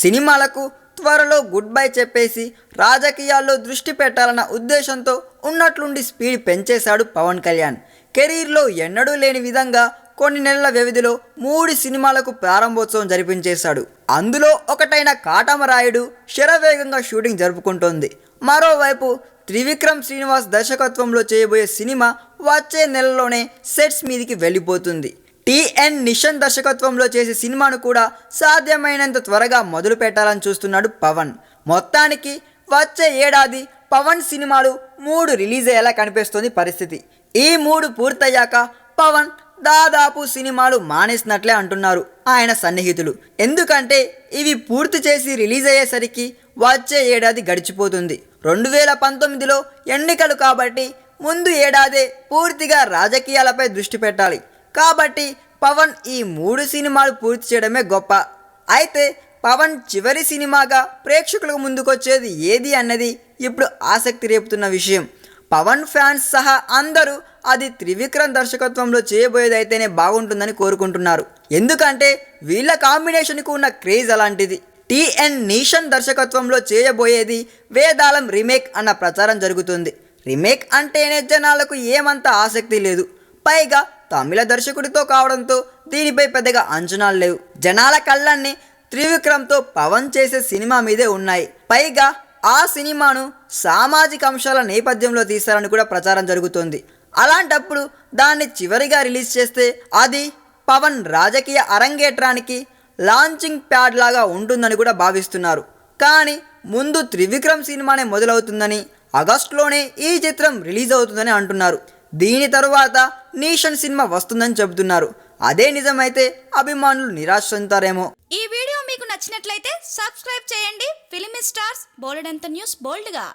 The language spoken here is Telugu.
సినిమాలకు త్వరలో గుడ్ బై చెప్పేసి రాజకీయాల్లో దృష్టి పెట్టాలన్న ఉద్దేశంతో ఉన్నట్లుండి స్పీడ్ పెంచేశాడు పవన్ కళ్యాణ్. కెరీర్లో ఎన్నడూ లేని విధంగా కొన్ని నెలల వ్యవధిలో 3 సినిమాలకు ప్రారంభోత్సవం జరిపించేశాడు. అందులో ఒకటైన కాటమరాయుడు శరవేగంగా షూటింగ్ జరుపుకుంటోంది. మరోవైపు త్రివిక్రమ్ శ్రీనివాస్ దర్శకత్వంలో చేయబోయే సినిమా వచ్చే నెలలోనే సెట్స్ మీదికి వెళ్ళిపోతుంది. టిఎన్ నిషన్ దర్శకత్వంలో చేసే సినిమాను కూడా సాధ్యమైనంత త్వరగా మొదలు పెట్టాలని చూస్తున్నాడు పవన్. మొత్తానికి వచ్చే ఏడాది పవన్ సినిమాలు 3 రిలీజ్ అయ్యేలా కనిపిస్తోంది పరిస్థితి. ఈ 3 పూర్తయ్యాక పవన్ దాదాపు సినిమాలు మానేసినట్లే అంటున్నారు ఆయన సన్నిహితులు. ఎందుకంటే ఇవి పూర్తి చేసి రిలీజ్ అయ్యేసరికి వచ్చే ఏడాది గడిచిపోతుంది. 2019లో ఎన్నికలు కాబట్టి ముందు ఏడాదే పూర్తిగా రాజకీయాలపై దృష్టి పెట్టాలి. కాబట్టి పవన్ ఈ 3 సినిమాలు పూర్తి చేయడమే గొప్ప. అయితే పవన్ చివరి సినిమాగా ప్రేక్షకులకు ముందుకొచ్చేది ఏది అన్నది ఇప్పుడు ఆసక్తి రేపుతున్న విషయం. పవన్ ఫ్యాన్స్ సహా అందరూ అది త్రివిక్రమ్ దర్శకత్వంలో చేయబోయేదైతేనే బాగుంటుందని కోరుకుంటున్నారు. ఎందుకంటే వీళ్ళ కాంబినేషన్కు ఉన్న క్రేజ్ అలాంటిది. టిఎన్ నిషన్ దర్శకత్వంలో చేయబోయేది వేదాళం రీమేక్ అన్న ప్రచారం జరుగుతుంది. రీమేక్ అంటేనే జనాలకు ఏమంత ఆసక్తి లేదు. పైగా తమిళ దర్శకుడితో కావడంతో దీనిపై పెద్దగా అంచనాలు లేవు. జనాల కళ్ళన్నీ త్రివిక్రమ్తో పవన్ చేసే సినిమా మీదే ఉన్నాయి. పైగా ఆ సినిమాను సామాజిక అంశాల నేపథ్యంలో తీశారని కూడా ప్రచారం జరుగుతోంది. అలాంటప్పుడు దాన్ని చివరిగా రిలీజ్ చేస్తే అది పవన్ రాజకీయ అరంగేట్రానికి లాంచింగ్ ప్యాడ్ లాగా ఉంటుందని కూడా భావిస్తున్నారు. కానీ ముందు త్రివిక్రమ్ సినిమానే మొదలవుతుందని, ఆగస్టులోనే ఈ చిత్రం రిలీజ్ అవుతుందని అంటున్నారు. దీని తరువాత నీషన్ సినిమా వస్తుందని చెబుతున్నారు. అదే నిజమైతే అభిమానులు నిరాశ చెందుతారేమో. ఈ వీడియో మీకు నచ్చినట్లయితే సబ్స్క్రైబ్ చేయండి. ఫిలిమి స్టార్స్ బోలెడంత న్యూస్ బోల్డ్గా.